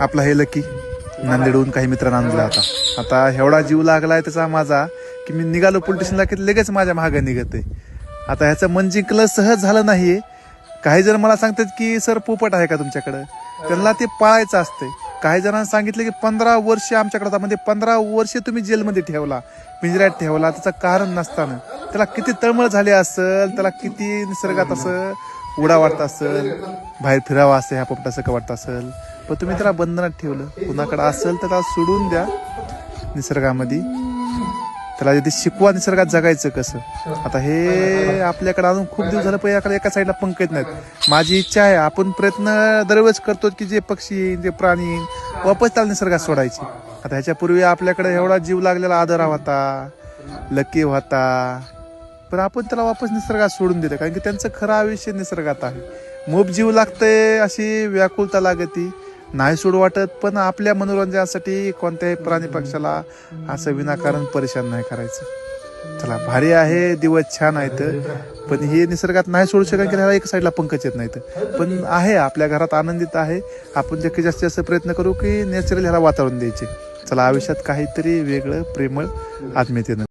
आपला हे लकी नांदेडहून काही मित्रांना आणला होता. आता एवढा जीव लागलाय त्याचा माझा की मी निघालो पोलीस स्टेशनला की लगेच माझ्या मागं निघत आहे. आता ह्याचं मन जिंकलं सहज झालं नाहीये. काही जण मला सांगतात की सर पोपट आहे का तुमच्याकडं, त्यांना ते पाळायचं असतंय. काही जणांना सांगितलं की 15 वर्ष आमच्याकडे होता, म्हणजे 15 वर्ष तुम्ही जेलमध्ये ठेवला, पिंजऱ्यात ठेवला, त्याचं कारण नसताना. त्याला किती तळमळ झाली असेल, त्याला किती निसर्गात असं उडा वाटत असेल, बाहेर फिरावं असं ह्या पोपटाचं का वाटत असेल. पण तुम्ही त्याला बंधनात ठेवलं. कुणाकडे असेल तर त्याला सोडून द्या निसर्गामध्ये. त्याला यदि शिकवा निसर्गात जगायचं कसं. आता हे आपल्याकडे अजून खूप दिवस झालं पण याकडे एका साईडला पंख येत नाहीत. माझी इच्छा आहे, आपण प्रयत्न दरवेळेस करतो की जे पक्षी जे प्राणी वापस त्याला निसर्गात सोडायचे. आता ह्याच्यापूर्वी आपल्याकडे एवढा जीव लागलेला आदरा होता, लकी होता, पण आपण त्याला वापस निसर्गात सोडून दिलं. कारण की त्यांचं खरं आयुष्य निसर्गात आहे. मोप जीव लागतंय अशी व्याकुलता लागती, नाही सोड वाटत. पण आपल्या मनोरंजनासाठी कोणत्याही प्राणी पक्षाला असं विनाकारण परेशान नाही करायचं. चला भारी आहे, दिवस छान आहेत, पण हे निसर्गात नाही सोडू शकत की ह्याला एक साईडला पंकच येत नाहीत. पण आहे आपल्या घरात आनंदित आहे. आपण जास्तीत जास्त असं प्रयत्न करू की नॅचरल ह्याला वातावरण द्यायचे. चला आयुष्यात काहीतरी वेगळं प्रेमळ आत्मीयतेनं